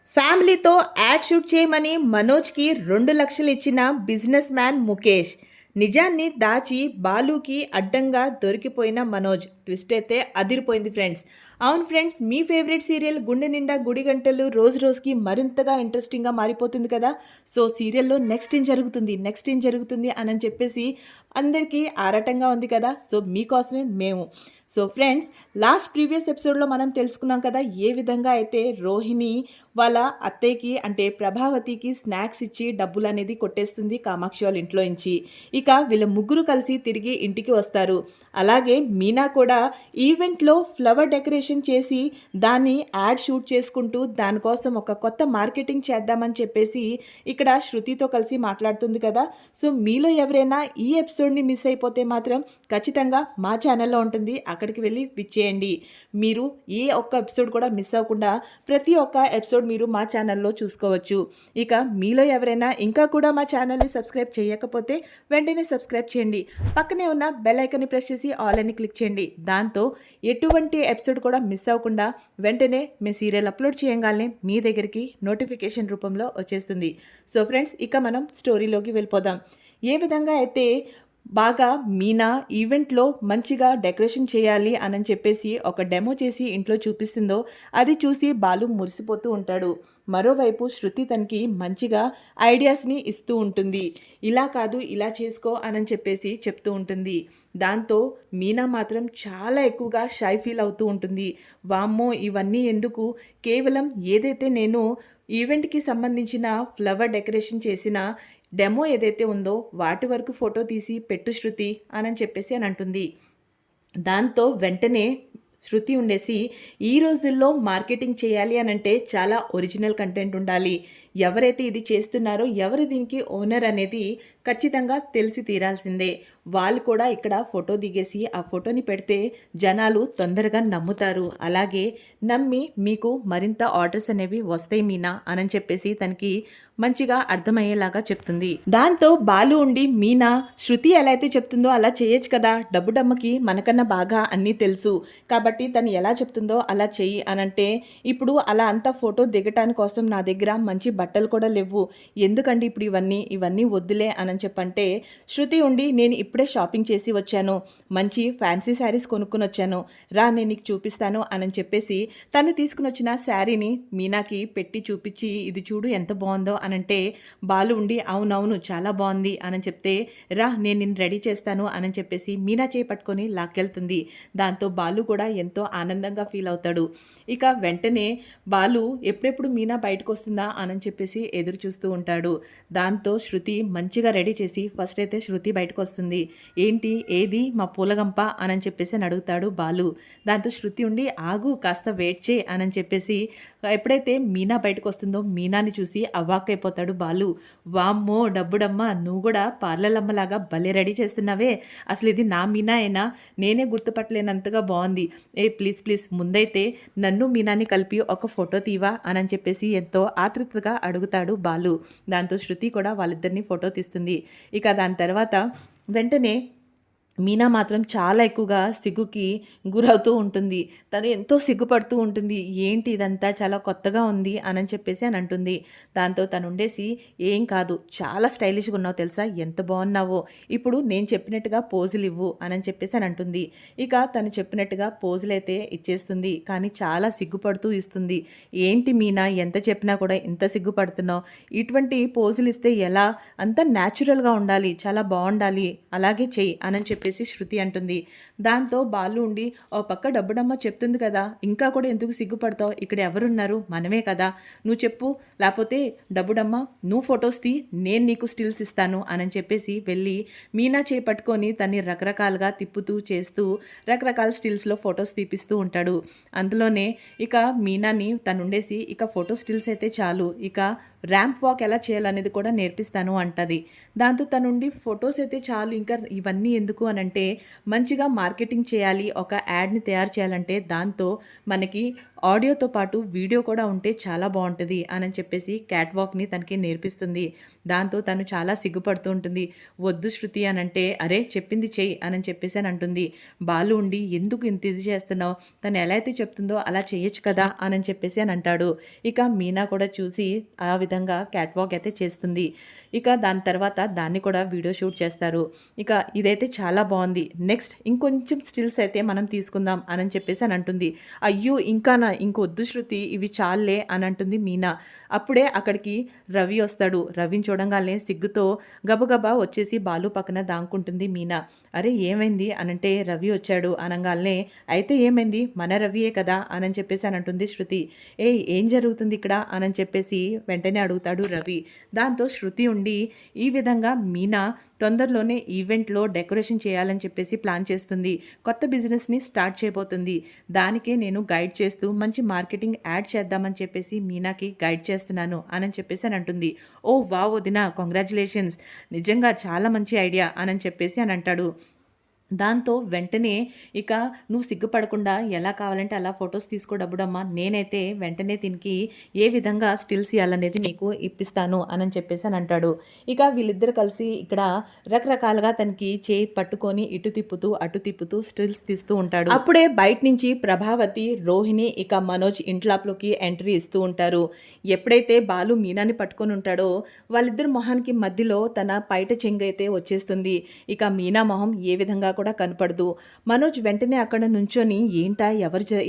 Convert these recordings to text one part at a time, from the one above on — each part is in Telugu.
ఫ్యామిలీతో యాడ్ షూట్ చేయమని మనోజ్కి 2 లక్షలు ఇచ్చిన బిజినెస్ మ్యాన్ ముఖేష్. నిజాన్ని దాచి బాలుకి అడ్డంగా దొరికిపోయిన మనోజ్. ట్విస్ట్ అయితే అదిరిపోయింది ఫ్రెండ్స్. అవును ఫ్రెండ్స్, మీ ఫేవరెట్ సీరియల్ గుండె నిండా గుడి గంటలు రోజు రోజుకి మరింతగా ఇంట్రెస్టింగ్గా మారిపోతుంది కదా. సో సీరియల్లో నెక్స్ట్ ఏం జరుగుతుంది అని చెప్పేసి అందరికీ ఆరాటంగా ఉంది కదా. సో మీకోసమే మేము. సో ఫ్రెండ్స్, ప్రీవియస్ ఎపిసోడ్లో మనం తెలుసుకున్నాం కదా ఏ విధంగా అయితే రోహిణి వాళ్ళ అత్తయ్యకి అంటే ప్రభావతికి స్నాక్స్ ఇచ్చి డబ్బులు అనేది కొట్టేస్తుంది కామాక్షి వాళ్ళ ఇంట్లో నుంచి. ఇక వీళ్ళ ముగ్గురు కలిసి తిరిగి ఇంటికి వస్తారు. అలాగే మీనా కూడా ఈవెంట్లో ఫ్లవర్ డెకరేషన్ చేసి దాన్ని యాడ్ షూట్ చేసుకుంటూ దానికోసం ఒక కొత్త మార్కెటింగ్ చేద్దామని చెప్పేసి ఇక్కడ శృతితో కలిసి మాట్లాడుతుంది కదా. సో మీలో ఎవరైనా ఈ ఎపిసోడ్ని మిస్ అయిపోతే మాత్రం ఖచ్చితంగా మా ఛానల్లో ఉంటుంది, అక్కడికి వెళ్ళి విచ్చేయండి. మీరు ఏ ఒక్క ఎపిసోడ్ కూడా మిస్ అవ్వకుండా ప్రతి ఒక్క ఎపిసోడ్ మీరు మా ఛానల్లో చూసుకోవచ్చు. ఇక మీలో ఎవరైనా ఇంకా కూడా మా ఛానల్ని సబ్స్క్రైబ్ చేయకపోతే వెంటనే సబ్స్క్రైబ్ చేయండి. పక్కనే ఉన్న బెల్ ఐకాన్ని ప్రెస్ చేసి ఆల్ అని క్లిక్ చేయండి. దాంతో ఎటువంటి ఎపిసోడ్ కూడా మిస్ అవ్వకుండా వెంటనే మీ సీరియల్ అప్లోడ్ చేయగానే మీ దగ్గరికి నోటిఫికేషన్ రూపంలో వచ్చేస్తుంది. సో ఫ్రెండ్స్, ఇక మనం స్టోరీలోకి వెళ్ళిపోదాం. ఏ విధంగా అయితే బాగా మీనా ఈవెంట్లో మంచిగా డెకరేషన్ చేయాలి అని చెప్పేసి ఒక డెమో చేసి ఇంట్లో చూపిస్తుందో అది చూసి బాలు మురిసిపోతూ ఉంటాడు. మరోవైపు శృతి తనకి మంచిగా ఐడియాస్ని ఇస్తూ ఉంటుంది. ఇలా కాదు ఇలా చేసుకో అని చెప్పేసి చెప్తూ ఉంటుంది. దాంతో మీనా మాత్రం చాలా ఎక్కువగా షై ఫీల్ అవుతూ ఉంటుంది. వామ్మో ఇవన్నీ ఎందుకు, కేవలం ఏదైతే నేను ఈవెంట్కి సంబంధించిన ఫ్లవర్ డెకరేషన్ చేసిన డెమో ఏదైతే ఉందో వాటి వరకు ఫోటో తీసి పెట్టు శృతి అని చెప్పేసి అని అంటుంది. దాంతో వెంటనే శృతి ఉండేసి ఈ రోజుల్లో మార్కెటింగ్ చేయాలి అని అంటే చాలా ఒరిజినల్ కంటెంట్ ఉండాలి. ఎవరైతే ఇది చేస్తున్నారో ఎవరు దీనికి ఓనర్ అనేది ఖచ్చితంగా తెలిసి తీరాల్సిందే. వాళ్ళు కూడా ఇక్కడ ఫోటో దిగేసి ఆ ఫోటోని పెడితే జనాలు తొందరగా నమ్ముతారు. అలాగే నమ్మి మీకు మరింత ఆర్డర్స్ అనేవి వస్తాయి మీనా అని చెప్పేసి తనకి మంచిగా అర్థమయ్యేలాగా చెప్తుంది. దాంతో బాలు ఉండి మీనా శృతి ఎలా అయితే చెప్తుందో అలా చేయొచ్చు కదా, డబ్బుడమ్మకి మనకన్నా బాగా అన్నీ తెలుసు కాబట్టి తను ఎలా చెప్తుందో అలా చెయ్యి అనంటే, ఇప్పుడు అలా అంతా ఫోటో దిగటాని కోసం నా దగ్గర మంచి బట్టలు కూడా లేవు, ఎందుకండి ఇప్పుడు ఇవన్నీ వద్దులే అని చెప్పంటే, శృతి ఉండి నేను ఇప్పుడే షాపింగ్ చేసి వచ్చాను, మంచి ఫ్యాన్సీ శారీస్ కొనుక్కుని వచ్చాను, రా నేను నీకు చూపిస్తాను అని చెప్పేసి తను తీసుకుని వచ్చిన శారీని మీనాకి పెట్టి చూపించి ఇది చూడు ఎంత బాగుందో అనంటే, బాలు ఉండి అవునవును చాలా బాగుంది అని చెప్తే, రా నేను నిన్ను రెడీ చేస్తాను అని చెప్పేసి మీనా చేయి పట్టుకొని లాక్కెళ్తుంది. దాంతో బాలు కూడా ఎంతో ఆనందంగా ఫీల్ అవుతాడు. ఇక వెంటనే బాలు ఎప్పుడెప్పుడు మీనా బయటకు వస్తుందా అని చెప్పేసి ఎదురు చూస్తూ ఉంటాడు. దాంతో శృతి మంచిగా రెడీ చేసి ఫస్ట్ అయితే శృతి బయటకు వస్తుంది. ఏంటి ఏది మా పూలగంప అని చెప్పేసి అని అడుగుతాడు బాలు. దాంతో శృతి ఉండి ఆగు కాస్త వెయిట్ చేయి అని చెప్పేసి ఎప్పుడైతే మీనా బయటకు వస్తుందో మీనాని చూసి అవాక్కైపోతాడు బాలు. వామ్మో డబ్బుడమ్మ, నువ్వు కూడా పార్లర్లమ్మలాగా భలే రెడీ చేస్తున్నావే, అసలు ఇది నా మీనా అయినా, నేనే గుర్తుపట్టలేనంతగా బాగుంది. ప్లీజ్ ముందైతే నన్ను మీనాని కలిపి ఒక ఫోటో తీవా అని చెప్పేసి ఎంతో ఆతృతగా అడుగుతాడు బాలు. దాంతో శృతి కూడా వాళ్ళిద్దరిని ఫోటో తీస్తుంది. ఇక దాని తర్వాత వెంటనే మీనా మాత్రం చాలా ఎక్కువగా సిగ్గుకి గురవుతూ ఉంటుంది. తను ఎంతో సిగ్గుపడుతూ ఉంటుంది. ఏంటి ఇదంతా చాలా కొత్తగా ఉంది అని చెప్పేసి అని అంటుంది. దాంతో తను ఉండేసి ఏం కాదు, చాలా స్టైలిష్గా ఉన్నావు తెలుసా, ఎంత బాగున్నావో, ఇప్పుడు నేను చెప్పినట్టుగా పోజులు ఇవ్వు అని చెప్పేసి అని అంటుంది. ఇక తను చెప్పినట్టుగా పోజులు అయితే ఇచ్చేస్తుంది. కానీ చాలా సిగ్గుపడుతూ ఇస్తుంది. ఏంటి మీనా ఎంత చెప్పినా కూడా ఇంత సిగ్గుపడుతున్నావు, ఇటువంటి పోజులు ఇస్తే ఎలా, అంతా న్యాచురల్గా ఉండాలి, చాలా బాగుండాలి, అలాగే చెయ్యి అని చెప్పేసి శృతి అంటుంది. దాంతో బాలు ఉండి ఓ పక్క డబ్బుడమ్మ చెప్తుంది కదా, ఇంకా కూడా ఎందుకు సిగ్గుపడతావు, ఇక్కడ ఎవరున్నారు, మనమే కదా, నువ్వు చెప్పు, లేకపోతే డబ్బుడమ్మ నువ్వు ఫొటోస్ తీ, నేను నీకు స్టిల్స్ ఇస్తాను అని చెప్పేసి వెళ్ళి మీనా చేపట్టుకొని తన్ని రకరకాలుగా తిప్పుతూ చేస్తూ రకరకాల స్టిల్స్లో ఫొటోస్ తీపిస్తూ ఉంటాడు. అందులోనే ఇక మీనాని తనుండేసి ఇక ఫోటో స్టిల్స్ అయితే చాలు, ఇక ర్యాంప్ వాక్ ఎలా చేయాలనేది కూడా నేర్పిస్తాను అంటది. దాంతో తనుండి ఫొటోస్ అయితే చాలు ఇంకా ఇవన్నీ ఎందుకు అనంటే మంచిగా మార్కెటింగ్ చేయాలి, ఒక యాడ్‌ని తయారు చేయాలంటే దాంతో మనకి ఆడియోతో పాటు వీడియో కూడా ఉంటే చాలా బావుంటది అనని చెప్పేసి క్యాట్ వాక్‌ని తనకి నేర్పిస్తుంది. దాంతో తను చాలా సిగ్గుపడుతూ ఉంటుంది. "వద్దు శృతి" అనంటే, "అరే! చెప్పింది చెయ్యి" అనని చెప్పేసని అంటుంది. బాలు ఉండి, "ఎందుకు ఇంత ఇది చేస్తున్నావు? తను ఎలా అయితే చెప్తుందో అలా చేయొచ్చు కదా!" అనని చెప్పేసి అని అంటాడు. ఇక మీనా కూడా చూసి ఆ విధంగా క్యాట్ వాక్ అయితే చేస్తుంది. ఇక దాని తర్వాత దాన్ని కూడా వీడియో షూట్ చేస్తారు. ఇక ఇదైతే చాలా బావుంది. నెక్స్ట్ ఇంకొంచెం స్టిల్స్ అయితే మనం తీసుకుందాం అనని చెప్పేసి అని అంటుంది. "అయ్యో! ఇంకానా? ఇంకొద్దు శృతి ఇవి చాల్లే" అని అంటుంది మీనా. అప్పుడే అక్కడికి రవి వస్తాడు. రవిని చూడంగానే సిగ్గుతో గబగబా వచ్చేసి బాలు పక్కన దాక్కుంటుంది మీనా. "అరే! ఏమైంది?" అనంటే, "రవి వచ్చాడు" అనంగాల్నే, "అయితే ఏమైంది? మన రవియే కదా!" అనని చెప్పేసి అని అంటుంది శృతి. "ఏయ్! ఏం జరుగుతుంది ఇక్కడ?" అనని చెప్పేసి వెంటనే అడుగుతాడు రవి. దాంతో శృతి ఉండి, ఈ విధంగా మీనా తొందరలోనే ఈవెంట్‌లో డెకరేషన్ చేయాలని చెప్పేసి ప్లాన్ చేస్తుంది. కొత్త బిజినెస్‌ని స్టార్ట్ చేయబోతుంది. దానికే నేను గైడ్ చేస్తూ మంచి మార్కెటింగ్ యాడ్ చేద్దామని చెప్పేసి మీనాకి గైడ్ చేస్తున్నాను అనని చెప్పేసి అని అంటుంది. "ఓహ్! వావ్ వదిన కంగ్రాచ్యులేషన్స్. నిజంగా చాలా మంచి ఐడియా" అనని చెప్పేసి అని అంటాడు. దాంతో వెంటనే ఇక "నువ్వు సిగ్గుపడకుండా ఎలా కావాలంటే అలా ఫోటోస్ తీసుకో డబ్బుడమ్మా. నేనైతే వెంటనే దీనికి ఏ విధంగా స్టిల్స్ ఇయ్యాలనేది నీకు ఇప్పిస్తాను" అనని చెప్పేసి అని అంటాడు. ఇక వీళ్ళిద్దరూ కలిసి ఇక్కడ రకరకాలుగా తనకి చేయి పట్టుకొని ఇటు తిప్పుతూ, అటు తిప్పుతూ స్టిల్స్ తీస్తూ ఉంటాడు. అప్పుడే బయట నుంచి ప్రభావతి, రోహిణి ఇక మనోజ్ ఇంట్లోకి ఎంట్రీ ఇస్తూ ఉంటారు. ఎప్పుడైతే బాలు మీనాని పట్టుకొని ఉంటాడో వాళ్ళిద్దరు మొహానికి మధ్యలో తన పైట చెంగైతే వచ్చేస్తుంది. ఇక మీనా మొహం ఏ విధంగా కూడా కనపడదు. మనోజ్ వెంటనే అక్కడ నుంచొని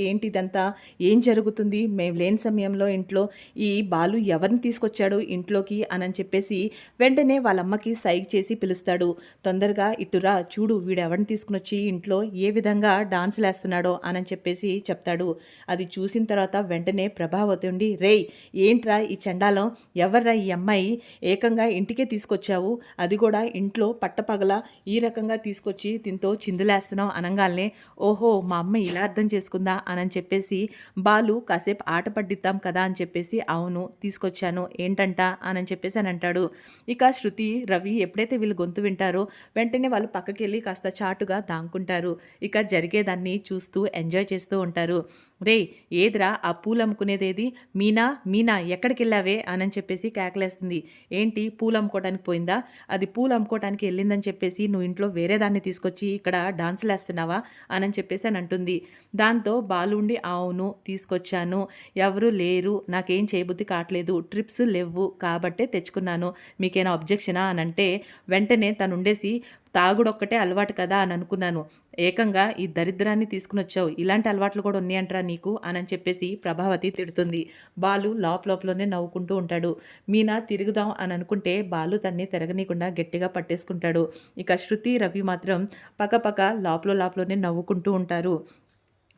ఏంటి ఇదంతా? ఏం జరుగుతుంది? మేము లేని సమయంలో ఇంట్లో ఈ బాలు ఎవరిని తీసుకొచ్చాడు ఇంట్లోకి అనని చెప్పేసి వెంటనే వాళ్ళమ్మకి సైగ చేసి పిలుస్తాడు. "తొందరగా ఇటురా, చూడు వీడెవరిని తీసుకునొచ్చి ఇంట్లో ఏ విధంగా డాన్సులేస్తున్నాడో" అనని చెప్పేసి చెప్తాడు. అది చూసిన తర్వాత వెంటనే ప్రభావతి ఉండి, "రేయ్! ఏంట్రా ఈ చండాలం? ఎవర్రా ఈ అమ్మాయి? ఏకంగా ఇంటికే తీసుకొచ్చావు, అది కూడా ఇంట్లో పట్టపగల ఈ రకంగా తీసుకొచ్చి దీంతో చిందులేస్తున్నావు" అనంగాల్నే, "ఓహో! మా అమ్మ ఇలా అర్థం చేసుకుందా" అనని చెప్పేసి బాలు కాసేపు ఆట పట్టిద్దాం కదా అని చెప్పేసి, "అవును తీసుకొచ్చాను, ఏంటంట" అనని చెప్పేసి అని అంటాడు. ఇక శృతి, రవి ఎప్పుడైతే వీళ్ళు గొంతు వింటారో వెంటనే వాళ్ళు పక్కకెళ్ళి కాస్త చాటుగా దాక్కుంటారు. ఇక జరిగేదాన్ని చూస్తూ ఎంజాయ్ చేస్తూ ఉంటారు. "రేయ్! ఏదిరా ఆ పూలు అమ్ముకునేదేది? మీనా, మీనా ఎక్కడికెళ్ళావే" అనని చెప్పేసి కేకలేస్తుంది. "ఏంటి పూలు అమ్ముకోవడానికి పోయిందా? అది పూలు అమ్ముకోవడానికి వెళ్ళిందని చెప్పేసి నువ్వు ఇంట్లో వేరే దాన్ని తీసుకొచ్చి ఇక్కడ డాన్సులేస్తున్నావా" అనని చెప్పేసి అని అంటుంది. దాంతో బాలు ఉండి, "అవును తీసుకొచ్చాను, ఎవరు లేరు, నాకేం చేయబుద్ధి కావట్లేదు, ట్రిప్స్ లెవ్వు కాబట్టే తెచ్చుకున్నాను, మీకేనా అబ్జెక్షనా" అనంటే వెంటనే తనుండేసి, "తాగుడొక్కటే అలవాటు కదా అని అనుకున్నాను, ఏకంగా ఈ దరిద్రాన్ని తీసుకునొచ్చావు, ఇలాంటి అలవాట్లు కూడా ఉన్నాయంట్రా నీకు" అనని చెప్పేసి ప్రభావతి తిడుతుంది. బాలు లోపలోనే నవ్వుకుంటూ ఉంటాడు. మీనా తిరుగుదాం అని అనుకుంటే బాలు తన్ని తిరగనీయకుండా గట్టిగా పట్టేసుకుంటాడు. ఇక శృతి, రవి మాత్రం పకపక లోపలనే నవ్వుకుంటూ ఉంటారు.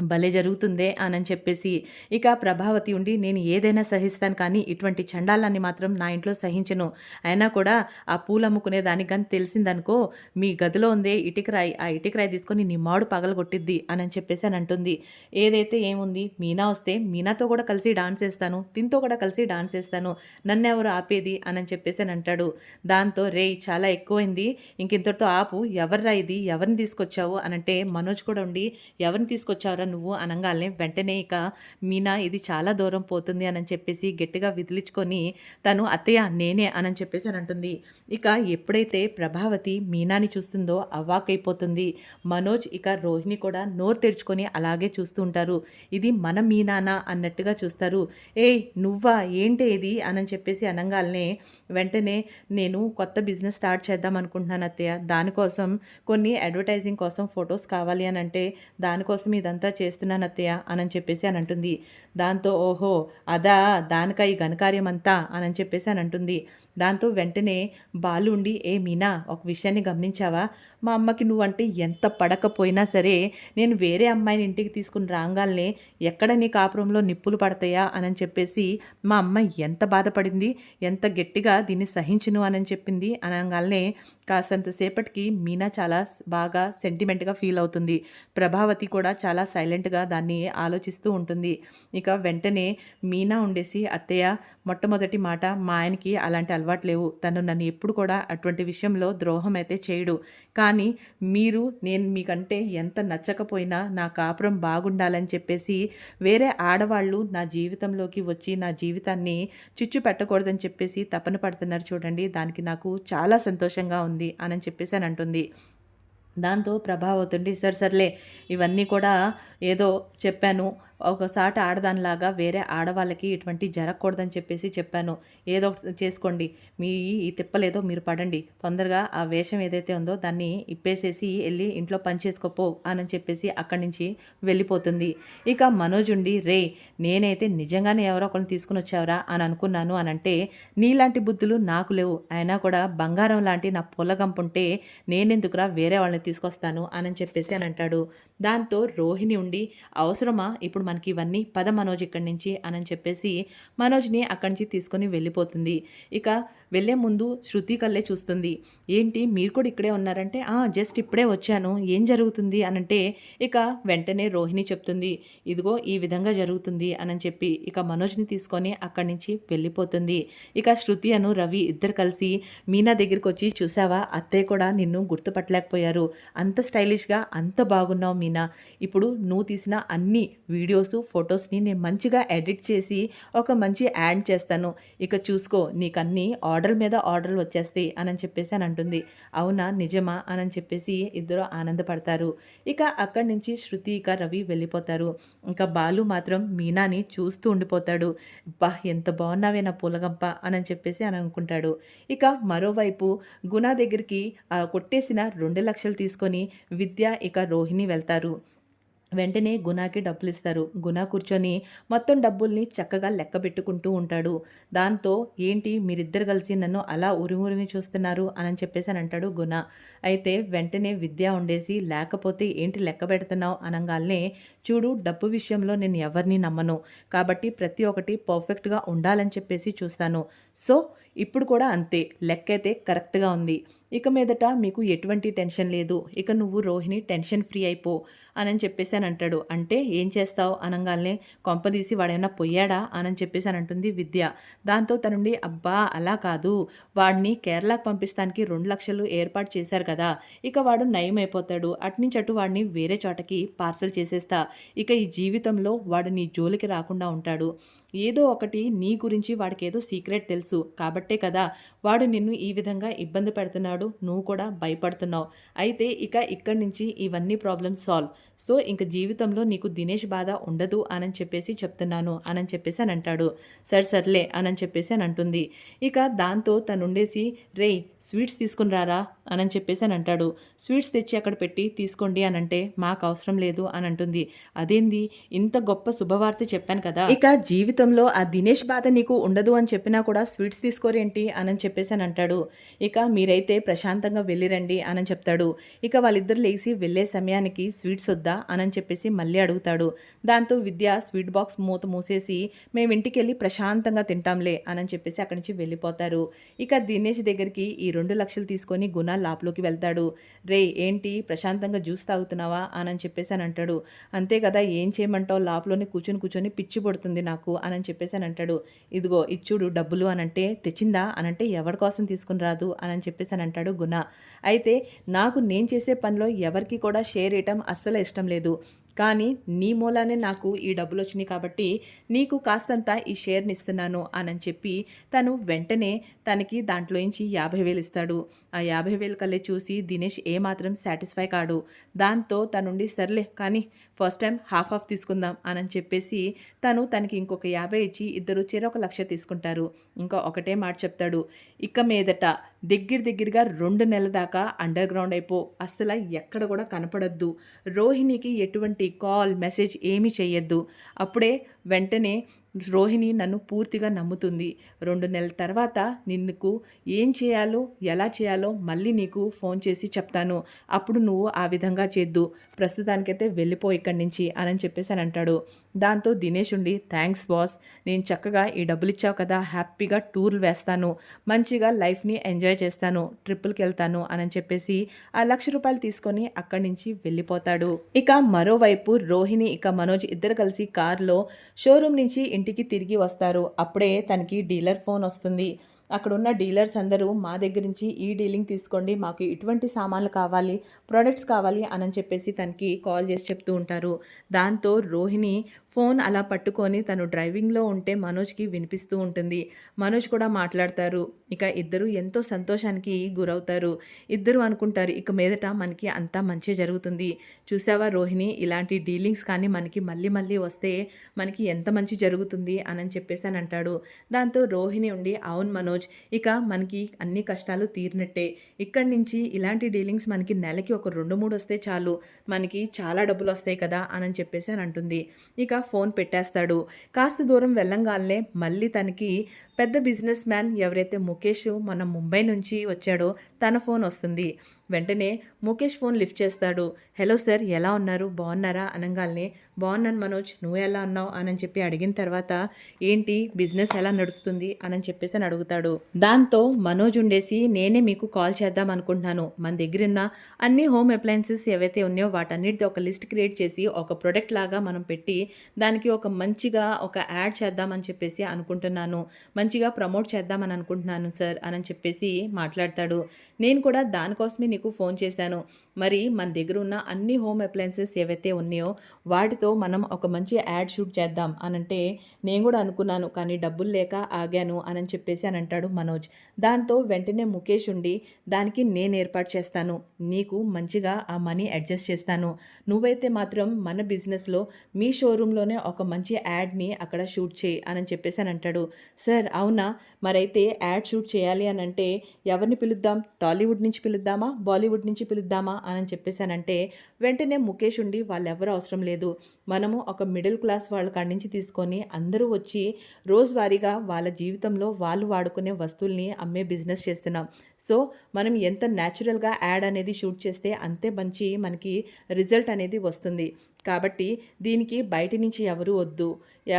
భలే జరుగుతుందే అనని చెప్పేసి. ఇక ప్రభావతి ఉండి, "నేను ఏదైనా సహిస్తాను కానీ ఇటువంటి చండాలాన్ని మాత్రం నా ఇంట్లో సహించను. అయినా కూడా ఆ పూలమ్ముకునే దానికి గాని తెలిసిందనుకో, మీ గదిలో ఉందే ఇటికరాయి, ఆ ఇటికరాయి తీసుకొని నీ మాడు పగలగొట్టిద్ది" అనని చెప్పేసి అని అంటుంది. ఏదైతే ఏముంది, మీనా వస్తే మీనాతో కూడా కలిసి డాన్స్ ఏస్తాను, తినతో కూడా కలిసి డాన్స్ ఏస్తాను, నన్నెవరు ఆపేది అనని చెప్పేసి అని అంటాడు. దాంతో, "రేయ్! చాలా ఎక్కువైంది, ఇంకింతటితో ఆపు, ఎవర్రా ఇది? ఎవరిని తీసుకొచ్చావు" అనంటే మనోజ్ కూడా ఉండి, "ఎవరిని తీసుకొచ్చావురా నువ్వు" అనంగాల్నే వెంటనే ఇక మీనా ఇది చాలా దూరం పోతుంది అనని చెప్పేసి గట్టిగా విదిలించుకొని తను, "అత్తయ్య నేనే" అనని చెప్పేసి అని అంటుంది. ఇక ఎప్పుడైతే ప్రభావతి మీనాని చూస్తుందో అవాక్కైపోతుంది. మనోజ్ ఇక రోహిణి కూడా నోరు తెరుచుకొని అలాగే చూస్తూ ఉంటారు. ఇది మన మీనానా అన్నట్టుగా చూస్తారు. "ఏయ్ నువ్వా? ఏంటే ఇది" అనని చెప్పేసి అనంగాల్నే వెంటనే, "నేను కొత్త బిజినెస్ స్టార్ట్ చేద్దాం అనుకుంటున్నాను అత్తయ్య, దానికోసం కొన్ని అడ్వర్టైజింగ్ కోసం ఫొటోస్ కావాలి అని అంటే దానికోసం ఇదంతా చేస్తున్నాను అత్తయ్య" అనని చెప్పేసి అని అంటుంది. దాంతో, "ఓహో అదా, దానికా ఈ ఘనకార్యం అంతా" అనని చెప్పేసి అని అంటుంది. దాంతో వెంటనే బాలు ఉండి, "ఏ మీనా, ఒక విషయాన్ని గమనించావా? మా అమ్మకి నువ్వంటే ఎంత పడకపోయినా సరే నేను వేరే అమ్మాయిని ఇంటికి తీసుకుని రాంగాల్నే ఎక్కడ నీ కాపురంలో నిప్పులు పడతాయా అనని చెప్పేసి మా అమ్మ ఎంత బాధపడింది, ఎంత గట్టిగా దీన్ని సహించును అనని చెప్పింది" అనగాల్నే కాస్తంత సేపటికి మీనా చాలా బాగా సెంటిమెంట్‌గా ఫీల్ అవుతుంది. ప్రభావతి కూడా చాలా సైలెంట్‌గా దాన్ని ఆలోచిస్తూ ఉంటుంది. ఇక వెంటనే మీనా ఉండేసి, "అత్తయ్య, మొట్టమొదటి మాట, మా ఆయనకి అలాంటి అలవాటు లేవు. తను నన్ను ఎప్పుడు కూడా అటువంటి విషయంలో ద్రోహం అయితే చేయడు. కానీ నేను మీకంటే ఎంత నచ్చకపోయినా నా కాపురం బాగుండాలని చెప్పేసి వేరే ఆడవాళ్ళు నా జీవితంలోకి వచ్చి నా జీవితాన్ని చిచ్చు పెట్టకూడదని చెప్పేసి తపన పడుతున్నారు చూడండి. దానికి నాకు చాలా సంతోషంగా ఉంది" అని చెప్పేసనంటుంది. దాంతో ప్రభావతుండి, సర్లే, ఇవన్నీ కూడా ఏదో చెప్పాను. ఒకసాట ఆడదానిలాగా వేరే ఆడవాళ్ళకి ఇటువంటివి జరగకూడదని చెప్పేసి చెప్పాను. ఏదో ఒకటి చేసుకోండి. ఈ తిప్పలేదో మీరు పడండి. తొందరగా ఆ వేషం ఏదైతే ఉందో దాన్ని ఇప్పేసేసి ఎళ్లి ఇంట్లో పని చేసుకోపో అని చెప్పేసి అక్కడి నుంచి వెళ్ళిపోతుంది. ఇక మనోజ్ ఉండి, "రేయ్, నేనైతే నిజంగానే ఎవరో ఒకళ్ళని తీసుకొనొచ్చావురా అని అనుకున్నాను" అనంటే, "నీలాంటి బుద్ధులు నాకు లేవు. అయినా కూడా బంగారం లాంటి నా పొలగంపుంటే నేనెందుకురా వేరే వాళ్ళని తీసుకొస్తాను" అని చెప్పేసి అంటాడు. దాంతో రోహిణి ఉండి, "అవసరమా ఇప్పుడు మనకి ఇవన్నీ? పద మనోజ్ ఇక్కడి నుంచి" అని చెప్పేసి మనోజ్‌ని అక్కడి నుంచి తీసుకొని వెళ్ళిపోతుంది. ఇక వెళ్ళే ముందు శృతి కళ్ళే చూస్తుంది. "ఏంటి మీరు కూడా ఇక్కడే ఉన్నారంటే?" జస్ట్ ఇప్పుడే వచ్చాను. ఏం జరుగుతుంది" అనంటే, ఇక వెంటనే రోహిణి చెప్తుంది, "ఇదిగో ఈ విధంగా జరుగుతుంది" అని చెప్పి ఇక మనోజ్‌ని తీసుకొని అక్కడి నుంచి వెళ్ళిపోతుంది. ఇక శృతి రవి ఇద్దరు కలిసి మీనా దగ్గరికొచ్చి, "చూసావా, అత్తయ్య కూడా నిన్ను గుర్తుపట్టలేకపోయారు. అంత స్టైలిష్‌గా అంత బాగున్నావు మీనా. ఇప్పుడు నువ్వు తీసిన అన్ని వీడియోసు, ఫొటోస్‌ని నేను మంచిగా ఎడిట్ చేసి ఒక మంచి యాడ్ చేస్తాను. ఇక చూసుకో, నీకన్నీ ఆర్డర్ మీద ఆర్డర్‌లు వచ్చేస్తాయి" అని చెప్పేసి అంటుంది. "అవునా, నిజమా" అని చెప్పేసి ఇద్దరు ఆనందపడతారు. ఇక అక్కడి నుంచి శృతి ఇక రవి వెళ్ళిపోతారు. ఇంకా బాలు మాత్రం మీనాని చూస్తూ ఉండిపోతాడు. "అబ్బా, ఎంత బాగున్నావే నా పూలగంప" అని చెప్పేసి అనుకుంటాడు. ఇక మరోవైపు గుణ దగ్గరికి కొట్టేసిన 2,00,000 తీసుకొని విద్య ఇక రోహిణి వెళ్తారు. వెంటనే గుణాకి డబ్బులిస్తారు. గుణ కూర్చొని మొత్తం డబ్బుల్ని చక్కగా లెక్కబెట్టుకుంటూ ఉంటాడు. దాంతో, "ఏంటి మీరిద్దరు కలిసి నన్ను అలా ఉరిమి చూస్తున్నారు" అని చెప్పేసి అంటాడు గుణ. అయితే వెంటనే విద్య ఉండేసి, "లేకపోతే ఏంటి లెక్క పెడుతున్నావు" అనంగాల్నే, "చూడు, డబ్బు విషయంలో నేను ఎవరిని నమ్మను. కాబట్టి ప్రతి ఒక్కటి పర్ఫెక్ట్‌గా ఉండాలని చెప్పేసి చూస్తాను. సో ఇప్పుడు కూడా అంతే, లెక్కైతే కరెక్ట్‌గా ఉంది. ఇక మీదట మీకు ఎటువంటి టెన్షన్ లేదు. ఇక నువ్వు రోహిణి టెన్షన్ ఫ్రీ అయిపో" అని చెప్పేసి అంటాడు. "అంటే ఏం చేస్తావు" అనంగాల్నే, "కొంపదీసి వాడేమన్నా పొయ్యాడా" అని చెప్పేసి అంటుంది విద్య. దాంతో తనుండి, "అబ్బా, అలా కాదు. వాడిని కేరళకు పంపిస్తానికి 2,00,000 ఏర్పాటు చేశారు కదా. ఇక వాడు నయమైపోతాడు. అటునుంచి అటు వాడిని వేరే చోటకి పార్సల్ చేసేస్తా. ఇక ఈ జీవితంలో వాడు నీ జోలికి రాకుండా ఉంటాడు. ఏదో ఒకటి నీ గురించి వాడికేదో సీక్రెట్ తెలుసు. కాబట్టే కదా వాడు నిన్ను ఈ విధంగా ఇబ్బంది పెడుతున్నాడు. నువ్వు కూడా భయపడుతున్నావు. అయితే ఇక ఇక్కడి నుంచి ఇవన్నీ ప్రాబ్లమ్స్ సాల్వ్. సో ఇంక జీవితంలో నీకు దినేష్ బాధ ఉండదు" అని చెప్పేసి చెప్తున్నాను అని చెప్పేసి అంటాడు. సర్లే అని చెప్పేసి అంటుంది. ఇక దాంతో తనుండేసి, "రేయ్, స్వీట్స్ తీసుకుని రారా" అని చెప్పేసి అంటాడు. స్వీట్స్ తెచ్చి అక్కడ పెట్టి, "తీసుకోండి" అనంటే, "మాకు అవసరం లేదు" అని అంటుంది. "అదేంది, ఇంత గొప్ప శుభవార్త చెప్పాను కదా. ఇక జీవితంలో ఆ దినేష్ బాధ నీకు ఉండదు అని చెప్పినా కూడా స్వీట్స్ తీసుకోరేంటి" అని చెప్పేసి అంటాడు. "ఇక మీరైతే ప్రశాంతంగా వెళ్ళిరండి" అని చెప్తాడు. ఇక వాళ్ళిద్దరు లేచి వెళ్ళే సమయానికి, "స్వీట్స్ వద్దా" అని చెప్పేసి మళ్ళీ అడుగుతాడు. దాంతో విద్య స్వీట్ బాక్స్ మూత మూసేసి, "మేము ఇంటికెళ్ళి ప్రశాంతంగా తింటాంలే" అని చెప్పేసి అక్కడి నుంచి వెళ్ళిపోతారు. ఇక దినేష్ దగ్గరికి ఈ 2,00,000 తీసుకొని గుణ లోపలికి వెళ్తాడు. "రేయ్, ఏంటి ప్రశాంతంగా జ్యూస్ తాగుతున్నావా" అని చెప్పేసి అంటాడు. "అంతే కదా, ఏం చేయమంటావు, లోపలనే కూర్చొని పిచ్చి పడుతుంది నాకు" అని చెప్పేసి అంటాడు. "ఇదిగో ఇచ్చుడు డబ్బులు" అనంటే, "తెచ్చిందా" అనంటే, "ఎవరి కోసం తీసుకుని రాదు" అని చెప్పేసి అంటాడు గుణ. అయితే, "నాకు నేను చేసే పనిలో ఎవరికి కూడా షేర్ ఇవ్వటం అస్సలు ఇష్టం లేదు. కానీ నీ మూలానే నాకు ఈ డబ్బులొచ్చినాయి కాబట్టి నీకు కాస్తంత ఈ షేర్‌ని ఇస్తున్నాను" అని చెప్పి తను వెంటనే తనకి దాంట్లోంచి 50,000 ఇస్తాడు. ఆ 50,000 కల్లి చూసి దినేష్ ఏమాత్రం సాటిస్ఫై కాడు. దాంతో తనుండి, "సర్లే కానీ ఫస్ట్ టైం హాఫ్ తీసుకుందాం" అని చెప్పేసి తనకి ఇంకొక 50 ఇచ్చి ఇద్దరు చెరొక 1,00,000 తీసుకుంటారు. ఇంకా ఒకటే మాట చెప్తాడు, "ఇక మీదట దగ్గరగా 2 నెలల దాకా అండర్ గ్రౌండ్ అయిపో. అస్సల ఎక్కడ కూడా కనపడొద్దు. రోహిణికి ఎటువంటి కాల్, మెసేజ్ ఏమీ చెయ్యొద్దు. అప్పుడే వెంటనే రోహిణి నన్ను పూర్తిగా నమ్ముతుంది. 2 నెలల తర్వాత నీకు ఏం చేయాలో, ఎలా చేయాలో మళ్ళీ నీకు ఫోన్ చేసి చెప్తాను. అప్పుడు నువ్వు ఆ విధంగా చేద్దు. ప్రస్తుతానికైతే వెళ్ళిపో ఇక్కడి నుంచి అని చెప్పేసనంటాడు. దాంతో దినేష్ ఉండి థ్యాంక్స్ బాస్. నేను చక్కగా ఈ డబ్బులిచ్చావు కదా, హ్యాపీగా టూర్లు వేస్తాను. మంచిగా లైఫ్‌ని ఎంజాయ్ చేస్తాను. ట్రిప్పులకెళ్తాను అని చెప్పేసి ఆ ₹1,00,000 తీసుకొని అక్కడి నుంచి వెళ్ళిపోతాడు. ఇక మరోవైపు రోహిణి ఇక మనోజ్ ఇద్దరు కలిసి కారులో షోరూమ్ నుంచి ఇంటికి తిరిగి వస్తారు. అప్పుడే తనకి డీలర్ ఫోన్ వస్తుంది. అక్కడున్న డీలర్స్ అందరూ మా దగ్గర నుంచి ఈ డీలింగ్ తీసుకోండి, మాకు ఇటువంటి సామాన్లు కావాలి, ప్రొడక్ట్స్ కావాలి అని చెప్పేసి తనకి కాల్ చేసి చెప్తూ ఉంటారు. దాంతో రోహిణి ఫోన్ అలా పట్టుకొని తను డ్రైవింగ్లో ఉంటే మనోజ్కి వినిపిస్తూ ఉంటుంది. మనోజ్ కూడా మాట్లాడతారు. ఇక ఇద్దరు ఎంతో సంతోషానికి గురవుతారు. ఇద్దరు అనుకుంటారు ఇక మీదట మనకి అంతా మంచి జరుగుతుంది. చూసావా రోహిణి, ఇలాంటి డీలింగ్స్ కానీ మనకి మళ్ళీ మళ్ళీ వస్తే మనకి ఎంత మంచి జరుగుతుంది అని చెప్పేసి అని అంటాడు. దాంతో రోహిణి ఉండి అవును మనోజ్, ఇక మనకి అన్ని కష్టాలు తీరినట్టే. ఇక్కడి నుంచి ఇలాంటి డీలింగ్స్ మనకి నెలకి ఒక 2-3 వస్తే చాలు, మనకి చాలా డబ్బులు వస్తాయి కదా అని చెప్పేసి అని అంటుంది. ఇక ఫోన్ పెట్టేస్తాడు. కాస్త దూరం వెళ్ళంగానే మళ్ళీ తనకి పెద్ద బిజినెస్ మ్యాన్ ఎవరైతే ముఖేష్ మన ముంబై నుంచి వచ్చాడో తన ఫోన్ వస్తుంది. వెంటనే ముఖేష్ ఫోన్ లిఫ్ట్ చేస్తాడు. హలో సార్, ఎలా ఉన్నారు, బాగున్నారా అనగానే బాగున్నాను మనోజ్, నువ్వు ఎలా ఉన్నావు అని చెప్పి అడిగిన తర్వాత ఏంటి బిజినెస్ ఎలా నడుస్తుంది అని చెప్పేసి అని అడుగుతాడు. దాంతో మనోజ్ ఉండేసి నేనే మీకు కాల్ చేద్దాం అనుకుంటున్నాను. మన దగ్గర ఉన్న అన్ని హోమ్ అప్లయన్సెస్ ఏవైతే ఉన్నాయో వాటన్నిటితో ఒక లిస్ట్ క్రియేట్ చేసి ఒక ప్రొడక్ట్ లాగా మనం పెట్టి దానికి ఒక మంచిగా ఒక యాడ్ చేద్దామని చెప్పేసి అనుకుంటున్నాను, మంచిగా ప్రమోట్ చేద్దామని అనుకుంటున్నాను సార్ అని చెప్పేసి మాట్లాడతాడు. నేను కూడా దానికోసమే నీకు ఫోన్ చేశాను. మరి మన దగ్గర ఉన్న అన్ని హోమ్ అప్లయన్సెస్ ఏవైతే ఉన్నాయో వాటితో మనం ఒక మంచి యాడ్ షూట్ చేద్దాం అనంటే నేను కూడా అనుకున్నాను, కానీ డబ్బులు లేక ఆగాను అని చెప్పేసి అని అంటాడు మనోజ్. దాంతో వెంటనే ముఖేష్ ఉండి దానికి నేను ఏర్పాటు చేస్తాను, నీకు మంచిగా ఆ మనీ అడ్జస్ట్ చేస్తాను, నువ్వైతే మాత్రం మన బిజినెస్లో మీ షోరూంలోనే ఒక మంచి యాడ్ని అక్కడ షూట్ చేయి అని చెప్పేసి అని అంటాడు. సార్ అవునా, మరైతే యాడ్ షూట్ చేయాలి అని అంటే ఎవరిని పిలుద్దాం, టాలీవుడ్ నుంచి పిలుద్దామా, బాలీవుడ్ నుంచి పిలుద్దామా అని చెప్పేసానంటే వెంటనే ముఖేష్ ఉండి వాళ్ళెవరూ అవసరం లేదు, మనము ఒక మిడిల్ క్లాస్ వాళ్ళ కాడి నుంచి తీసుకొని అందరూ వచ్చి రోజువారీగా వాళ్ళ జీవితంలో వాళ్ళు వాడుకునే వస్తువుల్ని అమ్మే బిజినెస్ చేస్తున్నాం. సో మనం ఎంత న్యాచురల్గా యాడ్ అనేది షూట్ చేస్తే అంతే మంచి మనకి రిజల్ట్ అనేది వస్తుంది. కాబట్టి దీనికి బయట నుంచి ఎవరు వద్దు,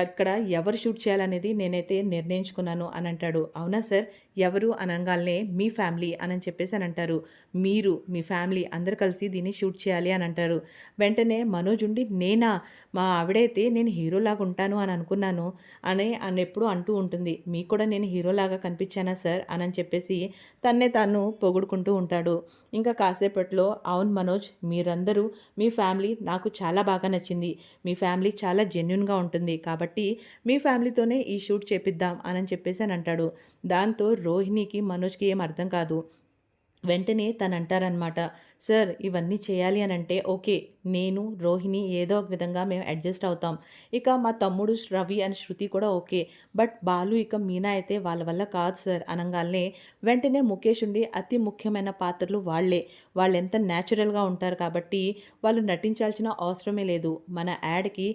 అక్కడ ఎవరు షూట్ చేయాలనేది నేనైతే నిర్ణయించుకున్నాను అని అంటాడు. అవునా సార్, ఎవరు అనగానే మీ ఫ్యామిలీ అని చెప్పేసి అని అంటారు. మీరు మీ ఫ్యామిలీ అందరు కలిసి దీన్ని షూట్ చేయాలి అని అంటారు. వెంటనే మనోజ్ ఉండి నేనా, మా ఆవిడైతే నేను హీరోలాగా ఉంటాను అని అనుకున్నాను అని ఎప్పుడు అంటూ ఉంటుంది. మీకు కూడా నేను హీరోలాగా కనిపించానా సార్ అని చెప్పేసి తన్నే తాను పొగుడుకుంటూ ఉంటాడు. ఇంకా కాసేపట్లో అవును మనోజ్, మీరందరూ మీ ఫ్యామిలీ నాకు చాలా బాగా నచ్చింది, మీ ఫ్యామిలీ చాలా జెన్యున్గా ఉంటుంది, కాబట్టి మీ ఫ్యామిలీతోనే ఈ షూట్ చేపిద్దాం అని చెప్పేసి అని అంటాడు. దాంతో రోహిణికి మనోజ్కి ఏం అర్థం కాదు. వెంటనే తను అంటారనమాట, సార్ ఇవన్నీ చేయాలి అని అంటే ఓకే, నేను రోహిణి ఏదో ఒక విధంగా మేము అడ్జస్ట్ అవుతాం, ఇక మా తమ్ముడు రవి అని శృతి కూడా ఓకే, బట్ బాలు ఇక మీనా అయితే వాళ్ళ వల్ల కాదు సార్ అనగానే వెంటనే ముఖేష్ ఉండి అతి ముఖ్యమైన పాత్రలు వాళ్ళు ఎంత న్యాచురల్గా ఉంటారు కాబట్టి వాళ్ళు నటించాల్సిన అవసరమే లేదు. మన యాడ్కి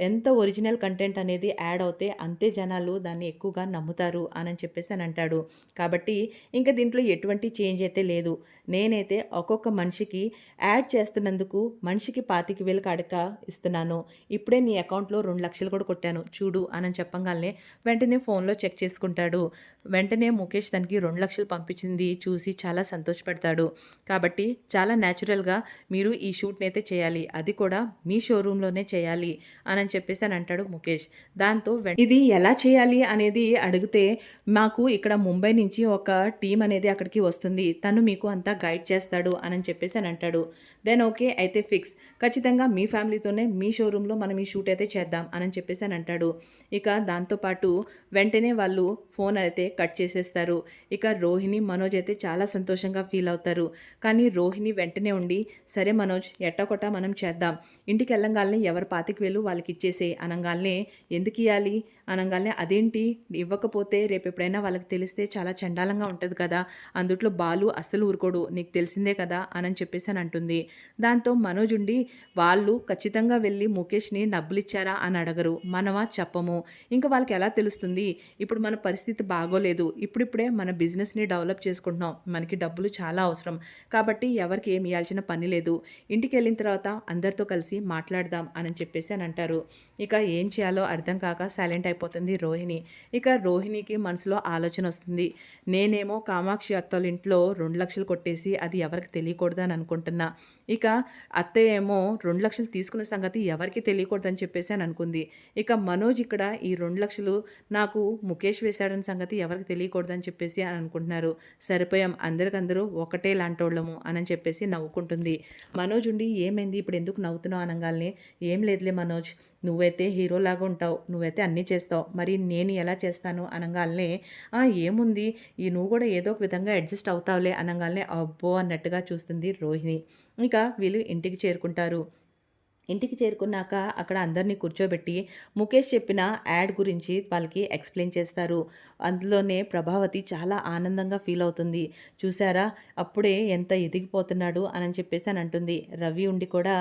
ఎంత ఒరిజినల్ కంటెంట్ అనేది యాడ్ అవుతే అంతే జనాలు దాన్ని ఎక్కువగా నమ్ముతారు అని చెప్పేసి అని అంటాడు. కాబట్టి ఇంకా దీంట్లో ఎటువంటి చేంజ్ అయితే లేదు. నేనైతే ఒక్కొక్క మనిషికి యాడ్ చేస్తున్నందుకు మనిషికి 25,000 కాడక ఇస్తున్నాను. ఇప్పుడే నీ అకౌంట్లో 2,00,000 కూడా కొట్టాను చూడు అని చెప్పగానే వెంటనే ఫోన్లో చెక్ చేసుకుంటాడు. వెంటనే ముఖేష్ తనకి 2,00,000 పంపించింది చూసి చాలా సంతోషపడతాడు. కాబట్టి చాలా న్యాచురల్గా మీరు ఈ షూట్ని అయితే చేయాలి, అది కూడా మీ షోరూంలోనే చేయాలి అని చెప్పేసి అని అంటాడు ముఖేష్. దాంతో ఇది ఎలా చేయాలి అనేది అడిగితే మాకు ఇక్కడ ముంబై నుంచి ఒక టీం అనేది అక్కడికి వస్తుంది, తను మీకు అంతా గైడ్ చేస్తాడు అని చెప్పేసి అని అంటాడు. దెన్ ఓకే అయితే ఫిక్స్, ఖచ్చితంగా మీ ఫ్యామిలీతోనే మీ షోరూంలో మనం ఈ షూట్ అయితే చేద్దాం అని చెప్పేసి అని అంటాడు. ఇక దాంతోపాటు వెంటనే వాళ్ళు ఫోన్ అయితే కట్ చేసేస్తారు. ఇక రోహిణి మనోజ్ అయితే చాలా సంతోషంగా ఫీల్ అవుతారు. కానీ రోహిణి వెంటనే ఉండి సరే మనోజ్ ఎట్టకొట్ట మనం చేద్దాం, ఇంటికి వెళ్ళంగానే ఎవరు 25,000 వాళ్ళకి ఇచ్చేసే అనగానే ఎందుకు ఇవ్వాలి అనగానే అదేంటి ఇవ్వకపోతే రేపు ఎప్పుడైనా వాళ్ళకి తెలిస్తే చాలా చండాలంగా ఉంటుంది కదా, అందుట్లో బాలు అస్సలు ఊరుకోడు, నీకు తెలిసిందే కదా అని చెప్పేసి అని అంటుంది. దాంతో మనోజ్ ఉండి వాళ్ళు ఖచ్చితంగా వెళ్ళి ముఖేష్‌ని డబ్బులిచ్చారా అని అడగరు. మనమా చెప్పము. ఇంక వాళ్ళకెలా తెలుస్తుంది? ఇప్పుడు మన పరిస్థితి బాగోలేదు. ఇప్పుడిప్పుడే మన బిజినెస్‌ని డెవలప్ చేసుకుంటున్నాం. మనకి డబ్బులు చాలా అవసరం. కాబట్టి ఎవరికీ ఏమి ఇయ్యాల్సిన పని లేదు. ఇంటికెళ్ళిన తర్వాత అందరితో కలిసి మాట్లాడదాం అని చెప్పేసి అనంటారు. ఇక ఏం చేయాలో అర్థం కాక సైలెంట్ అయిపోతుంది రోహిణి. ఇక రోహిణికి మనసులో ఆలోచనొస్తుంది. నేనేమో కామాక్షి అత్తోళ్ళ ఇంట్లో 2,00,000 కొట్టేసి అది ఎవరికీ తెలియకూడదని అనుకుంటున్నా. ఇక అత్తయ్య ఏమో 2,00,000 తీసుకున్న సంగతి ఎవరికీ తెలియకూడదని చెప్పేసి అని అనుకుంది. ఇక మనోజ్ ఇక్కడ ఈ 2,00,000 నాకు ముఖేష్ వేశాడన్న సంగతి ఎవరికీ తెలియకూడదని చెప్పేసి అని అనుకుంటున్నారు. సరిపోయాం అందరికందరూ ఒకటే లాంటోళ్ళము అని చెప్పేసి నవ్వుకుంటుంది. మనోజ్ ఉండి ఏమైంది ఇప్పుడు ఎందుకు నవ్వుతున్నావు అనంగాల్నే, ఏం లేదులే మనోజ్, నువ్వైతే హీరోలాగా ఉంటావు. నువ్వైతే అన్నీ చేస్తావు. మరి నేను ఎలా చేస్తాను అనంగాల్నే, ఏముంది నువ్వు కూడా ఏదో ఒక విధంగా అడ్జస్ట్ అవుతావులే అనంగాల్నే అబ్బో అన్నట్టుగా చూస్తుంది రోహిణి. ఇక వీళ్ళు ఇంటికి చేరుకుంటారు. ఇంటికి చేరుకున్నాక అక్కడ అందరినీ కూర్చోబెట్టి ముఖేష్ చెప్పిన యాడ్ గురించి వాళ్ళకి ఎక్స్‌ప్లెయిన్ చేస్తారు. అందులోనే ప్రభావతి చాలా ఆనందంగా ఫీల్ అవుతుంది. చూసారా అప్పుడే ఎంత ఎదిగిపోతున్నాడు అని చెప్పేసి అని అంటుంది. రవి ఉండి కూడా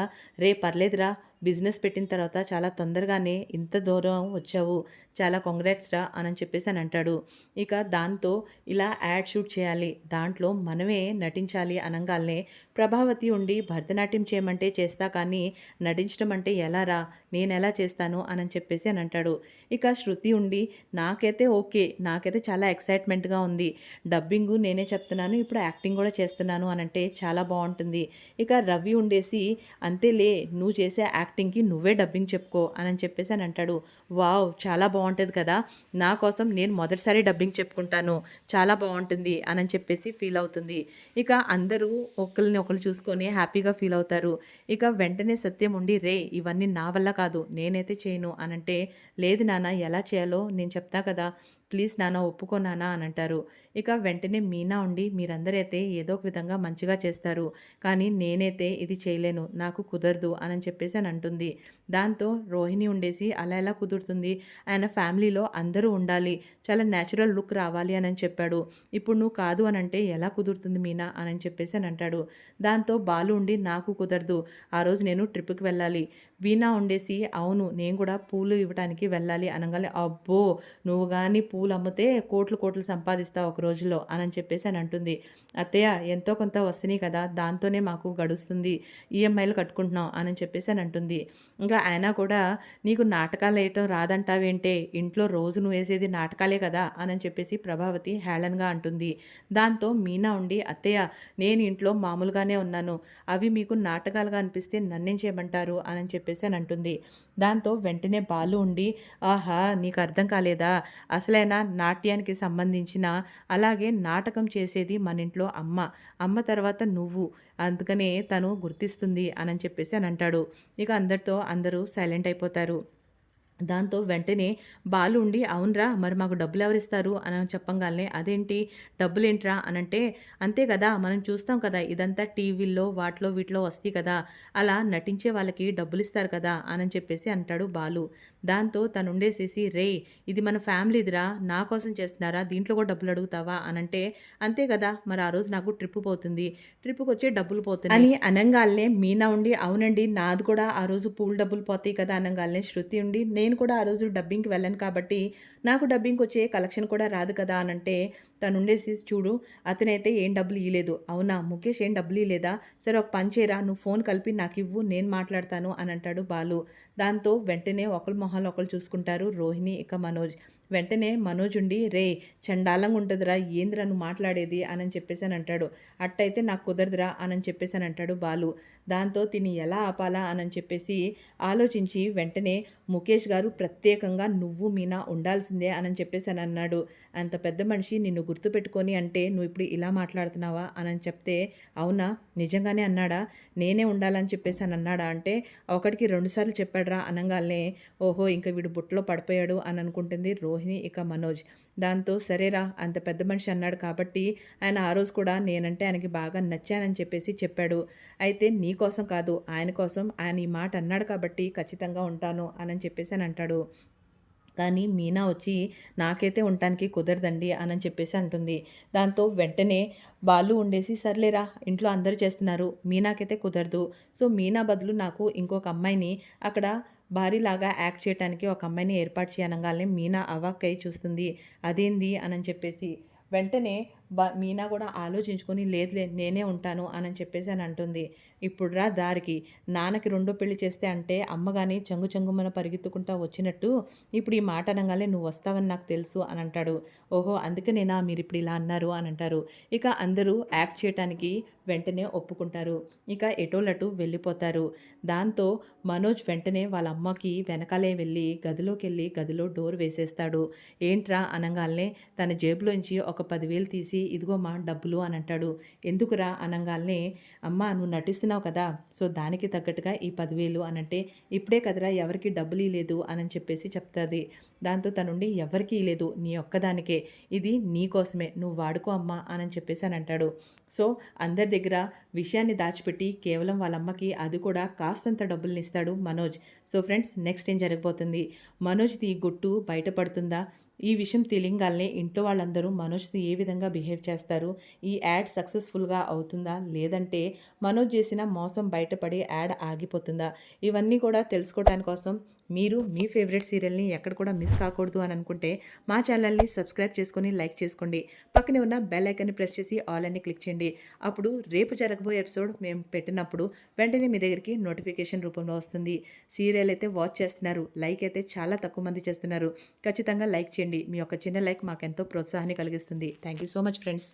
రే పర్లేదురా బిజినెస్ పెట్టిన తర్వాత చాలా తొందరగానే ఇంత దూరం వచ్చావు. చాలా కాంగ్రాట్స్ రా అని చెప్పేసి అని అంటాడు. ఇక దాంతో ఇలా యాడ్ షూట్ చేయాలి. దాంట్లో మనమే నటించాలి అనంగాల్నే ప్రభావతి ఉండి భరతనాట్యం చేయమంటే చేస్తా కానీ నటించడం అంటే ఎలారా నేనెలా చేస్తాను అని చెప్పేసి అని అంటాడు. ఇక శృతి ఉండి నాకైతే ఓకే, నాకైతే చాలా ఎక్సైట్మెంట్గా ఉంది. డబ్బింగు నేనే చెప్తున్నాను, ఇప్పుడు యాక్టింగ్ కూడా చేస్తున్నాను అని అంటే చాలా బాగుంటుంది. ఇక రవి ఉండేసి అంతేలే నువ్వు చేసే యాక్టింగ్కి నువ్వే డబ్బింగ్ చెప్పుకో అని చెప్పేసి అని అంటాడు. వావ్ చాలా బాగుంటుంది కదా, నా కోసం నేను మొదటిసారి డబ్బింగ్ చెప్పుకుంటాను, చాలా బాగుంటుంది అని చెప్పేసి ఫీల్ అవుతుంది. ఇక అందరూ ఒకరిని ఒకరు చూసుకొని హ్యాపీగా ఫీల్ అవుతారు. ఇక వెంటనే సత్యం ఉండి రే ఇవన్నీ నా వల్ల కాదు నేనైతే చేయను అనంటే, లేదు నాన్న ఎలా చేయాలో నేను చెప్తా కదా, ప్లీజ్ నాన్న ఒప్పుకో నాన్న అని అంటారు. ఇక వెంటనే మీనా ఉండి మీరందరైతే ఏదో ఒక విధంగా మంచిగా చేస్తారు, కానీ నేనైతే ఇది చేయలేను, నాకు కుదరదు అని చెప్పేసి అని అంటుంది. దాంతో రోహిణి ఉండేసి అలా ఎలా కుదురుతుంది, ఆయన ఫ్యామిలీలో అందరూ ఉండాలి, చాలా న్యాచురల్ లుక్ రావాలి అని చెప్పాడు, ఇప్పుడు నువ్వు కాదు అని అంటే ఎలా కుదురుతుంది మీనా అని చెప్పేసి అని అంటాడు. దాంతో బాలు ఉండి నాకు కుదరదు, ఆ రోజు నేను ట్రిప్కి వెళ్ళాలి. వీణా ఉండేసి అవును నేను కూడా పూలు ఇవ్వడానికి వెళ్ళాలి అనగానే అబ్బో నువ్వు కానీ పూలు అమ్మితే కోట్లు కోట్లు సంపాదిస్తావు ఒక రోజులో అని చెప్పేసి అని అంటుంది. అత్తయ్య ఎంతో కొంత వస్తున్నాయి కదా దాంతోనే మాకు గడుస్తుంది, ఈఎంఐలు కట్టుకుంటున్నాం అని చెప్పేసి అని అంటుంది. ఇంకా ఆయన కూడా నీకు నాటకాలు వేయటం రాదంటావేంటే, ఇంట్లో రోజు నువ్వు వేసేది నాటకాలే కదా అని చెప్పేసి ప్రభావతి హేళనగా అంటుంది. దాంతో మీనా ఉండి అత్తయ్య నేను ఇంట్లో మామూలుగానే ఉన్నాను, అవి మీకు నాటకాలుగా అనిపిస్తే నన్నేం చేయమంటారు అని చెప్పేసి అని అంటుంది. దాంతో వెంటనే బాలు ఉండి ఆహా నీకు అర్థం కాలేదా, అసలైన నాట్యానికి సంబంధించిన అలాగే నాటకం చేసేది మన ఇంట్లో అమ్మ, అమ్మ తర్వాత నువ్వు, అందుకనే తను గుర్తిస్తుంది అని చెప్పేసి అని అంటాడు. ఇక అందరితో అందరూ సైలెంట్ అయిపోతారు. దాంతో వెంటనే బాలు ఉండి అవునరా మరి మాకు డబ్బులు ఎవరిస్తారు అని చెప్పంగానే అదేంటి డబ్బులేంట్రా అనంటే, అంతే కదా మనం చూస్తాం కదా ఇదంతా టీవీల్లో వాటిలో వీటిలో వస్తాయి కదా, అలా నటించే వాళ్ళకి డబ్బులు ఇస్తారు కదా అని చెప్పేసి అంటాడు బాలు. దాంతో తను ఉండేసేసి రే ఇది మన ఫ్యామిలీదిరా, నా కోసం చేస్తున్నారా, దీంట్లో కూడా డబ్బులు అడుగుతావా అనంటే, అంతే కదా మరి ఆ రోజు నాకు ట్రిప్ పోతుంది, ట్రిప్కి వచ్చే డబ్బులు పోతుంది అని అనంగాల్నే మీనా ఉండి అవునండి నాది కూడా ఆ రోజు పూల్ డబ్బులు పోతాయి కదా అనంగాల్నే శృతి ఉండి నేను కూడా ఆ రోజు డబ్బింగ్కి వెళ్ళాను కాబట్టి నాకు డబ్బింగ్కి వచ్చే కలెక్షన్ కూడా రాదు కదా అనంటే, తను ఉండేసి చూడు అతనైతే ఏం డబ్బులు ఇవ్వలేదు, అవునా ముఖేష్ ఏం డబ్బులు ఇవ్వలేదా, సరే ఒక పని చేయరా నువ్వు ఫోన్ కలిపి నాకు ఇవ్వు నేను మాట్లాడతాను అని అంటాడు బాలు. దాంతో వెంటనే ఒకరి మొహాలు ఒకరు చూసుకుంటారు రోహిణి ఇక మనోజ్. వెంటనే మనోజ్ ఉండి రే చండాలంగా ఉంటుందిరా ఏందిరా నువ్వు మాట్లాడేది అని చెప్పేసి అని అంటాడు. అట్టయితే నాకు కుదరదురా అని చెప్పేసి అని అంటాడు బాలు. దాంతో తిని ఎలా ఆపాలా అని చెప్పేసి ఆలోచించి వెంటనే ముఖేష్ గారు ప్రత్యేకంగా నువ్వు మీనా ఉండాల్సిందే అని చెప్పేసి అని అన్నాడు. అంత పెద్ద మనిషి నిన్ను గుర్తుపెట్టుకొని అంటే నువ్వు ఇప్పుడు ఇలా మాట్లాడుతున్నావా అని చెప్తే, అవునా నిజంగానే అన్నాడా, నేనే ఉండాలని చెప్పేసి అని అన్నాడా అంటే, ఒకటికి 2 సార్లు చెప్పాడురా అనంగాల్నే ఓహో ఇంక వీడు బుట్టలో పడిపోయాడు అని అనుకుంటుంది రోహిణి ఇక మనోజ్. దాంతో సరేరా అంత పెద్ద మనిషి అన్నాడు కాబట్టి ఆయన ఆ రోజు కూడా నేనంటే ఆయనకి బాగా నచ్చానని చెప్పేసి చెప్పాడు, అయితే నీ కోసం కాదు ఆయన కోసం ఆయన ఈ మాట అన్నాడు కాబట్టి ఖచ్చితంగా ఉంటాను అని చెప్పేసి అని అంటాడు. కానీ మీనా వచ్చి నాకైతే ఉండటానికి కుదరదండి అని చెప్పేసి అంటుంది. దాంతో వెంటనే బాలు ఉండేసి సర్లేరా ఇంట్లో అందరూ చేస్తున్నారు. మీనాకైతే కుదరదు. సో మీనా బదులు నాకు ఇంకొక అమ్మాయిని అక్కడ భార్యలాగా యాక్ట్ చేయటానికి ఒక అమ్మాయిని ఏర్పాటు చేయనంగానే మీనా అవాక్కై చూస్తుంది. అదేంది అని చెప్పేసి వెంటనే మీనా కూడా ఆలోచించుకొని లేదులే నేనే ఉంటాను అని చెప్పేసి అని అంటుంది. ఇప్పుడు రా దారికి నాన్నకి రెండో పెళ్లి చేస్తే అంటే అమ్మగాని చంగు చంగుమన పరిగెత్తుకుంటా వచ్చినట్టు ఇప్పుడు ఈ మాట అనగానే నువ్వు వస్తావని నాకు తెలుసు అని అంటాడు. ఓహో అందుకనేనా మీరు ఇప్పుడు ఇలా అన్నారు అని అంటారు. ఇక అందరూ యాక్ట్ చేయటానికి వెంటనే ఒప్పుకుంటారు. ఇక ఎటోలటు వెళ్ళిపోతారు. దాంతో మనోజ్ వెంటనే వాళ్ళ అమ్మకి వెనకాలే వెళ్ళి గదిలోకి వెళ్ళి గదిలో డోర్ వేసేస్తాడు. ఏంట్రా అనంగాల్నే తన జేబులోంచి ఒక 10,000 తీసి ఇదిగో మా డబ్బులు అని అంటాడు. ఎందుకురా అనంగాల్నే అమ్మ నువ్వు నటిస్తున్నావు కదా సో దానికి తగ్గట్టుగా ఈ 10,000 అని అంటే ఇప్పుడే కదరా ఎవరికి డబ్బులు ఇలేదు అని చెప్పేసి చెప్తుంది. దాంతో తనుండి ఎవరికీ ఇలేదు నీ ఒక్కదానికే ఇది నీకోసమే నువ్వు వాడుకో అమ్మా అని చెప్పేసి అని అంటాడు. సో అందరి దగ్గర విషయాన్ని దాచిపెట్టి కేవలం వాళ్ళ అమ్మకి అది కూడా కాస్తంత డబ్బుల్ని ఇస్తాడు మనోజ్. సో ఫ్రెండ్స్ నెక్స్ట్ ఏం జరగబోతుంది? మనోజ్ది ఈ గుట్టు బయటపడుతుందా? ఈ విషయం తెలియగానే ఇంట్లో వాళ్ళందరూ మనోజ్తో ఏ విధంగా బిహేవ్ చేస్తారు? ఈ యాడ్ సక్సెస్ఫుల్గా అవుతుందా లేదంటే మనోజ్ చేసిన మోసం బయటపడి యాడ్ ఆగిపోతుందా? ఇవన్నీ కూడా తెలుసుకోవడానికి కోసం మీరు మీ ఫేవరెట్ సీరియల్ని ఎక్కడ కూడా మిస్ కాకూడదు అని అనుకుంటే మా ఛానల్ని సబ్స్క్రైబ్ చేసుకొని లైక్ చేసుకోండి. పక్కనే ఉన్న బెల్ ఐకాన్ని ప్రెస్ చేసి ఆల్ అని క్లిక్ చేయండి. అప్పుడు రేపు జరగబోయే ఎపిసోడ్ మేము పెట్టినప్పుడు వెంటనే మీ దగ్గరికి నోటిఫికేషన్ రూపంలో వస్తుంది. సీరియల్ అయితే వాచ్ చేస్తున్నారు, లైక్ అయితే చాలా తక్కువ మంది చేస్తున్నారు. ఖచ్చితంగా లైక్ చేయండి. మీ యొక్క చిన్న లైక్ మాకెంతో ప్రోత్సాహాన్ని కలిగిస్తుంది. Thank you so much friends.